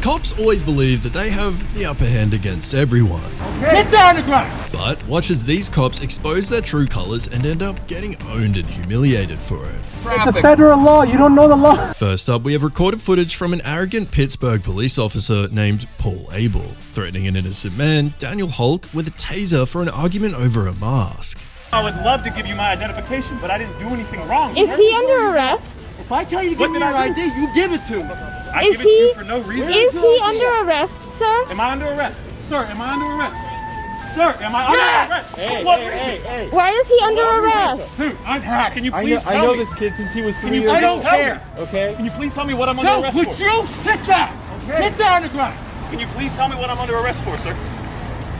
Cops always believe that they have the upper hand against everyone. Get down the ground! But watch as these cops expose their true colors and end up getting owned and humiliated for it. It's a federal law, you don't know the law. First up, we have recorded footage from an arrogant Pittsburgh police officer named Paul Abel, threatening an innocent man, Daniel Hulk, with a taser for an argument over a mask. I would love to give you my identification, but I didn't do anything wrong. Is he under arrest? If I tell you to give me your ID, you give it to me. I give it to you for no reason. Is he under arrest, sir? Am I under arrest? Sir, am I under arrest? Sir, am I under arrest? Hey. Why is he under arrest? Dude, can you please tell me? I know this kid since he was 3 years old. I don't care. Okay? Can you please tell me what I'm under arrest for? Would you sit down? Okay. Get down the ground. Can you please tell me what I'm under arrest for, sir?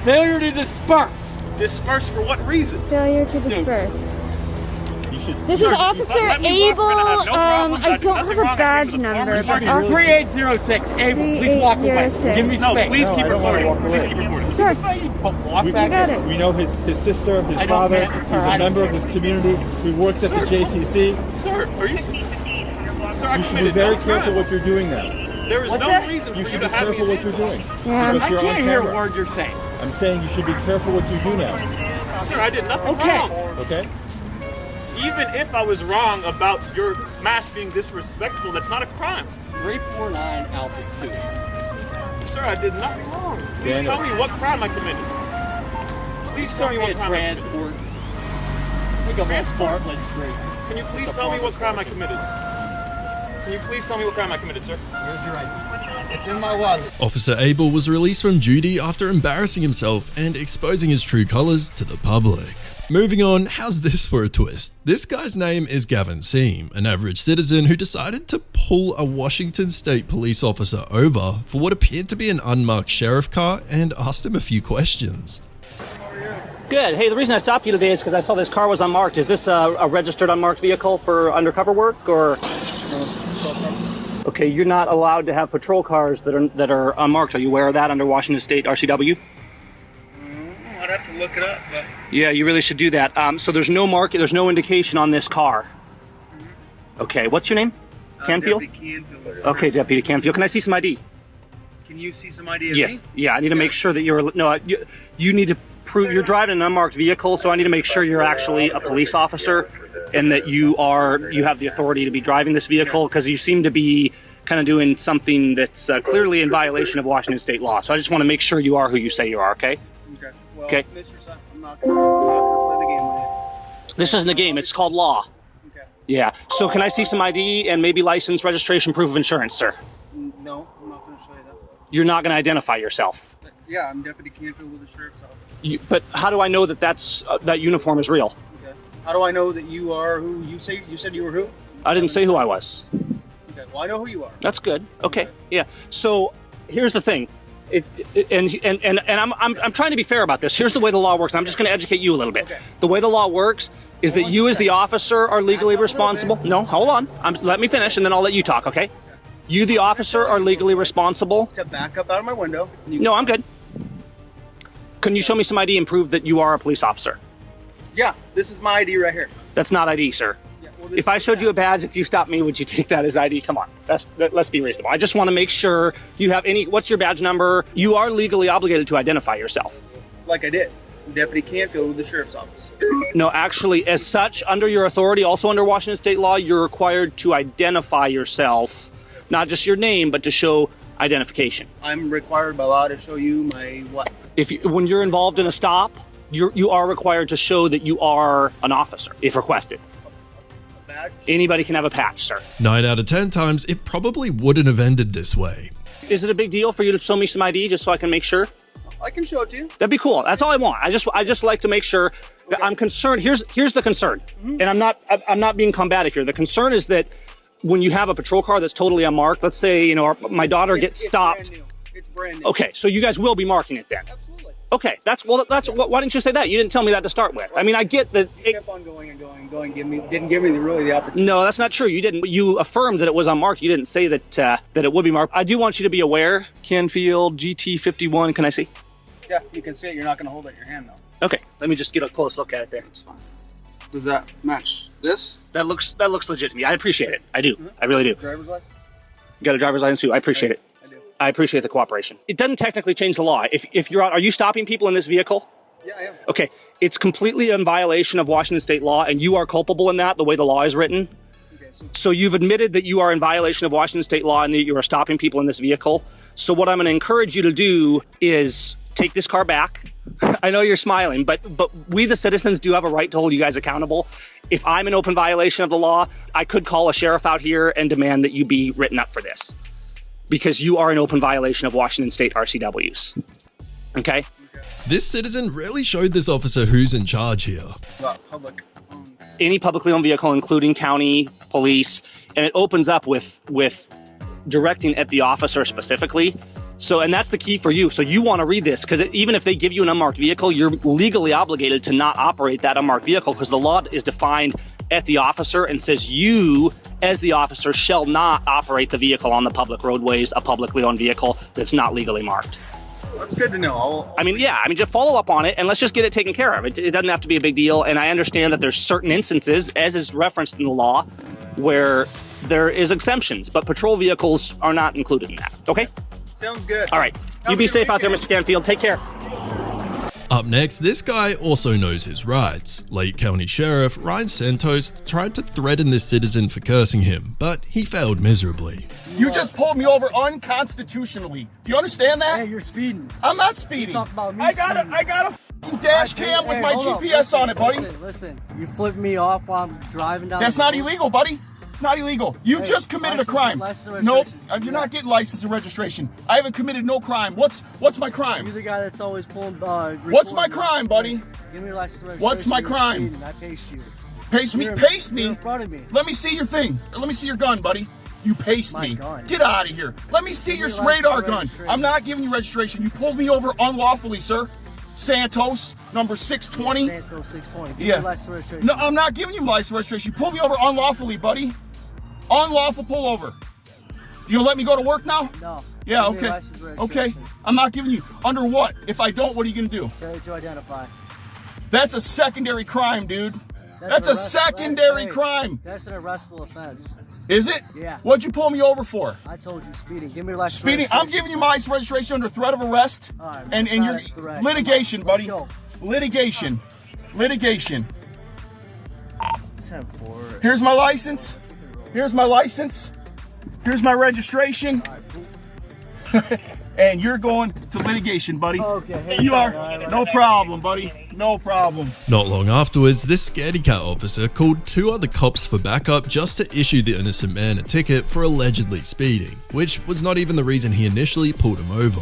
Failure to disperse. Disperse for what reason? Failure to disperse. This Sir, is Officer let me Abel. walk around, no I don't have a badge number. But 3806. Abel, please walk away. 3806. Give me No, space. please keep I don't wanna recording. walk Please away. keep recording. Sure. Walk You back. got it. We know his sister, his I don't father. care. He's a member of his community. He works at the Sir. JCC. Sir, are you... Sir, I You should be committed very no careful crime. what you're doing now. There is What's no that? reason for You you should to be have me careful what you're doing. Yeah. Because I you're on can't hear a camera. word you're saying. I'm saying you should be careful what you do now. Sir, I did nothing Okay. wrong. Okay? Even if I was wrong about your mask being disrespectful, that's not a crime. 349 Alpha 2. Sir, I did nothing wrong. Please Daniel. tell me what crime I committed. Please tell me what crime I committed. Transport. Think of Transport. Bartlett Street. Can you please tell me what crime I committed? Can you please tell me what crime I committed, sir? Here's your ID. It's in my wallet. Officer Abel was released from duty after embarrassing himself and exposing his true colors to the public. Moving on, how's this for a twist? This guy's name is Gavin Seam, an average citizen who decided to pull a Washington State police officer over for what appeared to be an unmarked sheriff car and asked him a few questions. Good. Hey, the reason I stopped you today is because I saw this car was unmarked. Is this a registered unmarked vehicle for undercover work, or? Okay, you're not allowed to have patrol cars that are unmarked. Are you aware of that under Washington State RCW? I'd have to look it up, but... Yeah, you really should do that. So there's no market, there's no indication on this car. Okay, what's your name? Canfield? Deputy Canfield. Okay, Deputy Canfield. Can I see some ID? Can you see some ID of Yes. me? Yeah, I need to make sure that you need to prove you're driving an unmarked vehicle, so I need to make sure you're actually a police officer and that you have the authority to be driving this vehicle, because you seem to be kind of doing something that's clearly in violation of Washington State law. So I just want to make sure you are who you say you are, okay? Okay. Well, Okay. Mr. Sun, I'm not gonna play the game with This isn't a game, it's called law. you. Okay. Yeah. So can I see some ID and maybe license, registration, proof of insurance, sir? No, I'm not gonna show you that. You're not going to identify yourself. But, yeah, I'm Deputy Canfield with the Sheriff's Office. But how do I know that that uniform is real? Okay. How do I know that you are who you say? You said you were who? I didn't say who I was. Okay. Well, I know who you are. That's good. Okay. Yeah. So here's the thing. I'm trying to be fair about this. Here's the way the law works. I'm just going to educate you a little bit. Okay. The way the law works is that you as the officer are legally responsible. No, hold on. Let me finish and then I'll let you talk, okay? You, the officer, are legally responsible. To back up out of my window. No, I'm good. Can you show me some ID and prove that you are a police officer? Yeah, this is my ID right here. That's not ID, sir. Yeah, well, this If I is showed you a that. badge, if you stopped me, would you take that as ID? Come on, let's be reasonable. I just want to make sure you have what's your badge number? You are legally obligated to identify yourself. Like I did. I'm Deputy Canfield with the Sheriff's Office. No, actually, as such, under your authority, also under Washington State law, you're required to identify yourself, not just your name, but to show identification. I'm required by law to show you my what? When you're involved in a stop, you are required to show that you are an officer, if requested. A badge? Anybody can have a patch, sir. 9 out of 10 times, it probably wouldn't have ended this way. Is it a big deal for you to show me some ID just so I can make sure? I can show it to you. That'd be cool. That's all I want. I just like to make sure that I'm concerned. Here's the concern, and I'm not being combative here. The concern is that when you have a patrol car that's totally unmarked, let's say my daughter gets stopped. Brand new. It's brand new. Okay, so you guys will be marking it then. Absolutely. Okay, why didn't you say that? You didn't tell me that to start with. I mean, I get that. You kept on going and going and going. Didn't give me the opportunity. No, that's not true. You didn't. You affirmed that it was unmarked. You didn't say that it would be marked. I do want you to be aware. Canfield GT51. Can I see? Yeah, you can see it. You're not going to hold it in your hand though. Okay, let me just get a close look at it there. It's fine. Does that match this? That looks legit to me. I appreciate it. I do. I really do. Driver's license? You got a driver's license too. I appreciate it. I do. I appreciate the cooperation. It doesn't technically change the law. If you're out, are you stopping people in this vehicle? Yeah, I am. Okay, it's completely in violation of Washington state law, and you are culpable in that, the way the law is written. Okay, So you've admitted that you are in violation of Washington state law and that you are stopping people in this vehicle. So what I'm going to encourage you to do is take this car back. I know you're smiling, but we the citizens do have a right to hold you guys accountable. If I'm in open violation of the law, I could call a sheriff out here and demand that you be written up for this, because you are in open violation of Washington state RCWs. Okay? This citizen really showed this officer who's in charge here. Public. Any publicly owned vehicle, including county, police, and it opens up with directing at the officer specifically. So, and that's the key for you. So you want to read this, because even if they give you an unmarked vehicle, you're legally obligated to not operate that unmarked vehicle, because the law is defined at the officer and says you, as the officer, shall not operate the vehicle on the public roadways, a publicly owned vehicle that's not legally marked. That's good to know. Just follow up on it and let's just get it taken care of. It doesn't have to be a big deal. And I understand that there's certain instances, as is referenced in the law, where there is exemptions, but patrol vehicles are not included in that. Okay? Sounds good. All right. You be safe out there, Mr. Canfield. Take care. Up next, this guy also knows his rights. Lake County Sheriff Ryan Santos tried to threaten this citizen for cursing him, but he failed miserably. You just pulled me over unconstitutionally. Do you understand that? Hey, you're speeding. I'm not speeding. Talk about me I got a f***ing dash cam with my GPS on it, buddy. Listen, you flipped me off while I'm driving down. That's not illegal, buddy. It's not illegal. You just committed a crime. Nope, you're not getting license and registration. I haven't committed no crime. What's my crime? You're the guy that's always pulling. What's my crime, buddy? Give me your license and registration. What's my crime? I paced you. Pace me? Pace me? You're in front of me. Let me see your thing. Let me see your gun, buddy. You paced My me. gun. Get out of here. Let me see your license radar and gun. registration. I'm not giving you registration. You pulled me over unlawfully, sir. Santos, number 620. Santos 620. Give me Yeah. your license and registration. No, I'm not giving you license registration. You pulled me over unlawfully, buddy. Unlawful pullover. You gonna let me go to work now? No. Yeah, Give me your okay. license and Okay. registration. I'm not giving you. Under what? If I don't, what are you gonna do? Failure to identify. That's a secondary crime, dude. That's an a arrest- secondary hey, crime. That's an arrestable offense. Is it? Yeah. What'd you pull me over for? I told you speeding. Give me your license. Speeding. I'm giving you my registration under threat of arrest. All right, and it's your not a threat. litigation, Come on, buddy. let's Litigation. Litigation. 10-4. Here's my license. Here's my license. Here's my registration. And you're going to litigation, buddy. Okay. Hey, You are. all right. No problem, buddy. No problem. Not long afterwards, this scaredy cat officer called 2 other cops for backup just to issue the innocent man a ticket for allegedly speeding, which was not even the reason he initially pulled him over.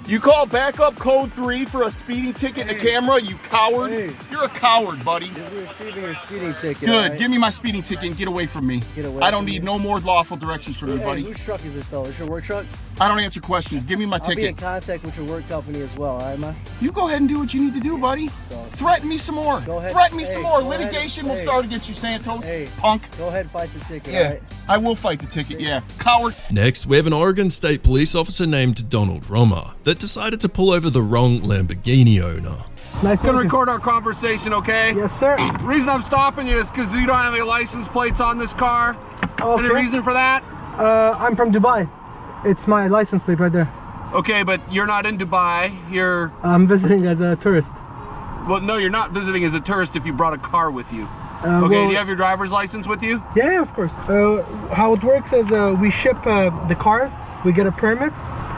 You call backup code 3 for a speeding ticket and a camera, you coward. Hey. You're a coward, buddy. You're receiving your speeding ticket. Good. all right? Give me my speeding ticket and get away from me. Get away I don't from need me. no more lawful directions from you, Hey, buddy. whose truck is this though? Is your work truck? I don't answer questions. Give me my I'll be in ticket. contact with your work company as well, alright, man? You go ahead and do what you need to do, buddy. So, Threaten me some more. Go ahead. Threaten me Hey, some more. go ahead. Litigation will Hey. start against you, Santos. Hey. Punk. go ahead and fight the ticket, Yeah. alright? I will fight the ticket, yeah. Coward. Next, we have an Oregon State police officer named Donald Romer that decided to pull over the wrong Lamborghini owner. Nice to record our conversation, okay? Yes, sir. The reason I'm stopping you is because you don't have any license plates on this car. Okay. Any reason for that? I'm from Dubai. It's my license plate right there. Okay, but you're not in Dubai. You're, I'm visiting as a tourist. well, no, you're not visiting as a tourist if you brought a car with you. Okay, well, do you have your driver's license with you? Yeah, of course. How it works is we ship the cars, we get a permit,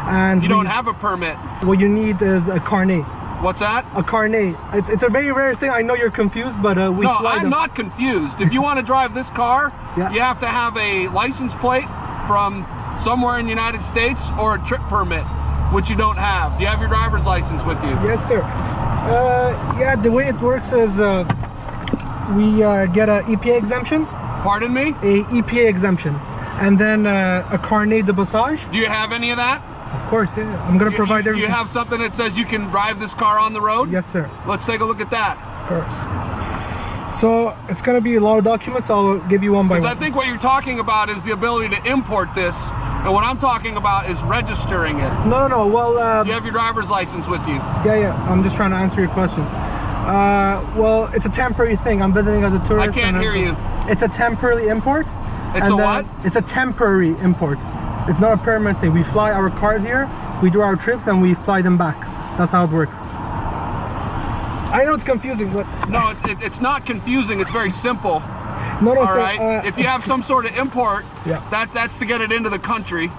and You don't have a permit. what you need is a carnet. What's that? A carnet. It's a very rare thing. I know you're confused, but we No, fly I'm them. not confused. If you want to drive this car, Yeah. you have to have a license plate from somewhere in the United States or a trip permit, which you don't have. Do you have your driver's license with you? Yes, sir. Yeah, the way it works is we get a EPA exemption, Pardon me? a EPA exemption, and then a carnet de passage. Do you have any of that? Of course, yeah. I'm gonna provide Do you everything. have something that says you can drive this car on the road? Yes, sir. Let's take a look at that. Of course. So it's gonna be a lot of documents. I'll give you one by Because I one. think what you're talking about is the ability to import this And what I'm talking about is registering it. No. Well, You have your driver's license with you. yeah. I'm just trying to answer your questions. Well, it's a temporary thing. I'm visiting as a tourist. I can't hear you. It's a temporary import. It's a what? It's a temporary import. It's not a permanent thing. We fly our cars here, we do our trips, and we fly them back. That's how it works. I know it's confusing, but... No, it's not confusing. It's very simple. No, All sir, right. If you have some sort of import, yeah, that's to get it into the country.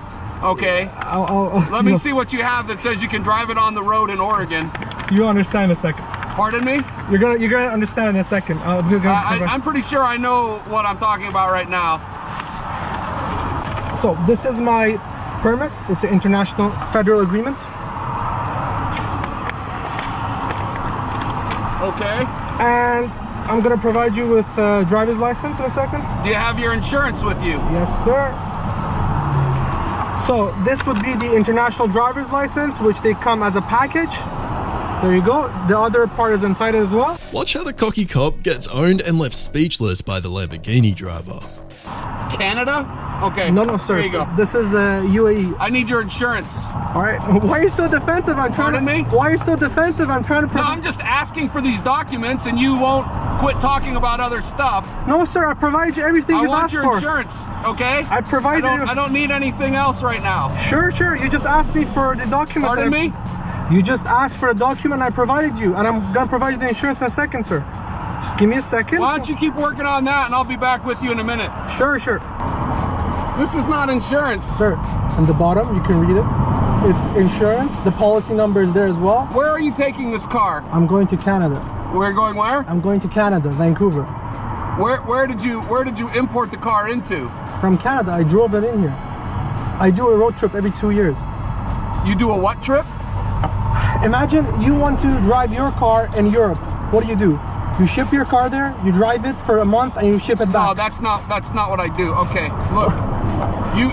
Okay. I'll Let me see what you have that says you can drive it on the road in Oregon. You understand in a second. Pardon me? You're gonna understand in a second. I'm pretty sure I know what I'm talking about right now. So this is my permit. It's an international federal agreement. Okay. And I'm gonna provide you with a driver's license in a second. Do you have your insurance with you? Yes, sir. So this would be the international driver's license, which they come as a package. There you go. The other part is inside it as well. Watch how the cocky cop gets owned and left speechless by the Lamborghini driver. Canada? Okay. No, sir. There you go. This is UAE. I need your insurance. All right. Why are you so defensive? Pardon me? Why are you so defensive? I'm trying to... No, I'm just asking for these documents and you won't quit talking about other stuff. No, sir. I provide you everything you've asked for. I want your insurance, okay? I don't need anything else right now. Sure. You just asked me for the document. Pardon me? You just asked for a document, I provided you, and I'm gonna provide you the insurance in a second, sir. Just give me a second. Why don't you keep working on that and I'll be back with you in a minute. Sure. This is not insurance. Sir, on the bottom, you can read it. It's insurance. The policy number is there as well. Where are you taking this car? I'm going to Canada. We're going where? I'm going to Canada, Vancouver. Where did you import the car into? From Canada. I drove it in here. I do a road trip every 2 years. You do a what trip? Imagine you want to drive your car in Europe. What do? You ship your car there, you drive it for a month, and you ship it back. No, that's not what I do. Okay, look, you.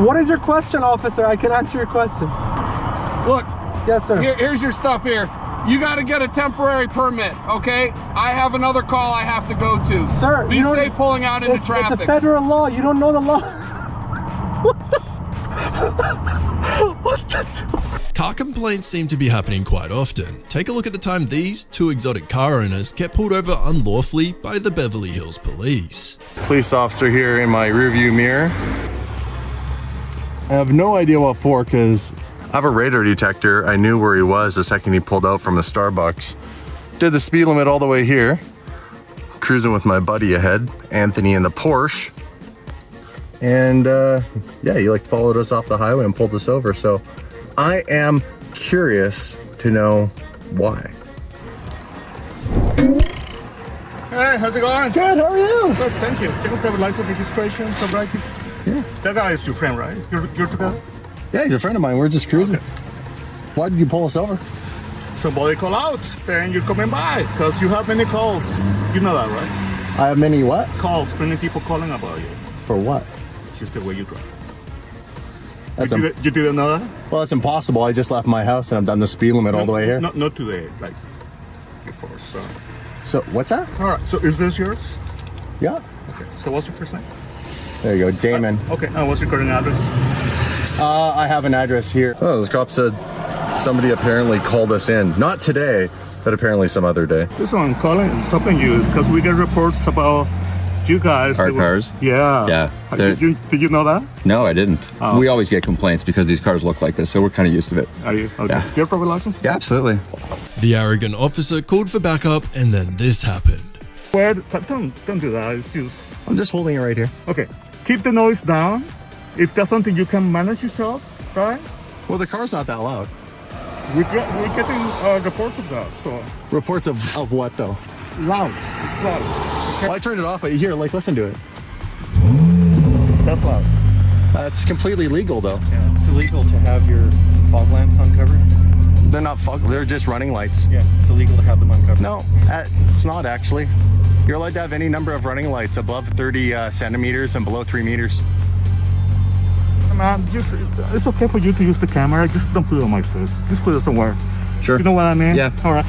What is your question, officer? I can answer your question. Look. Yes, sir. Here's your stuff here. You got to get a temporary permit, okay? I have another call I have to go to. Sir, be safe pulling out into traffic. It's a federal law. You don't know the law. What the? Car complaints seem to be happening quite often. Take a look at the time these two exotic car owners get pulled over unlawfully by the Beverly Hills police. Police officer here in my rearview mirror. I have no idea what for, because I have a radar detector. I knew where he was the second he pulled out from the Starbucks. Did the speed limit all the way here. Cruising with my buddy ahead, Anthony in the Porsche. And yeah, he like followed us off the highway and pulled us over. So I am curious to know why. Hey, how's it going? Good, how are you? Good, thank you. Can you have a license, registration, sobriety? Yeah. That guy is your friend, right? You're together? Yeah, he's a friend of mine. We're just cruising. Okay. Why did you pull us over? Somebody call out, and you're coming by, because you have many calls. You know that, right? I have many what? Calls, many people calling about you. For what? Just the way you drive. That's you didn't know that? Well, that's impossible. I just left my house and I've done the speed limit all the way here. Not today, like before. So what's that? All right. So is this yours? Yeah. Okay. So what's your first name? There you go, Damon. Okay. What's your current address? I have an address here. Oh, the cop said somebody apparently called us in. Not today, but apparently some other day. This one stopping you is because we get reports about you guys. Our cars? Yeah. Yeah. Did you know that? No, I didn't. Oh. We always get complaints because these cars look like this, so we're kind of used to it. Are you? Okay. Yeah. Do you have a driver's license? Yeah, absolutely. The arrogant officer called for backup, and then this happened. Well, don't do that. It's just... I'm just holding it right here. Okay. Keep the noise down. If that's something you can manage yourself, right? Well, the car's not that loud. We're getting reports of that, so... Reports of what, though? Loud. It's loud. Well, I turned it off, but here, like, listen to it. That's loud. That's completely legal, though. Yeah, it's illegal to have your fog lamps uncovered. They're not fog, they're just running lights. Yeah, it's illegal to have them uncovered. No, it's not actually. You're allowed to have any number of running lights above 30 centimeters and below 3 meters. Man, it's okay for you to use the camera, just don't put it on my face. Just put it somewhere Sure. You know what I mean? Yeah. All right.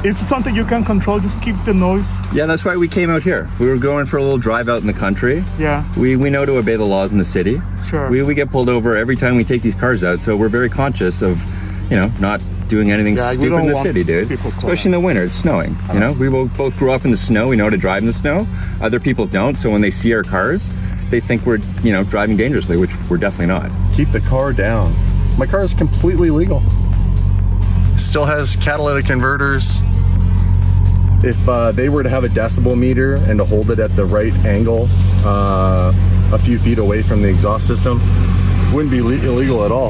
It's something you can control. Just keep the noise. Yeah, that's why we came out here. We were going for a little drive out in the country. Yeah. We know to obey the laws in the city. Sure. We get pulled over every time we take these cars out, so we're very conscious of, not doing anything stupid in the city, dude. Especially in the winter, it's snowing. You know, we both grew up in the snow. We know how to drive in the snow. Other people don't, so when they see our cars, they think we're, driving dangerously, which we're definitely not. Keep the car down. My car is completely legal. Still has catalytic converters. If they were to have a decibel meter and to hold it at the right angle, a few feet away from the exhaust system, wouldn't be illegal at all.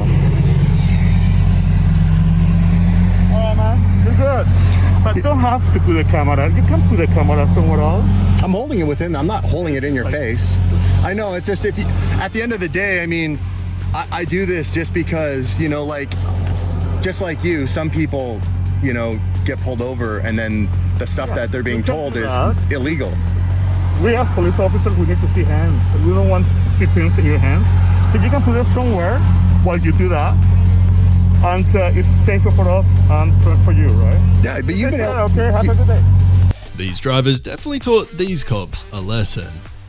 All right, man. You're good. But you don't have to put a camera. You can put a camera somewhere else. I'm holding it within. I'm not holding it in your face. I know. It's just at the end of the day, I mean, I do this just because, just like you, some people, get pulled over and then the stuff that they're being told is illegal. We as police officers, we need to see hands. We don't want to see things in your hands. So you can put it somewhere while you do that. And it's safer for us and for you, right? Yeah, but you've been okay, have a good day. These drivers definitely taught these cops a lesson.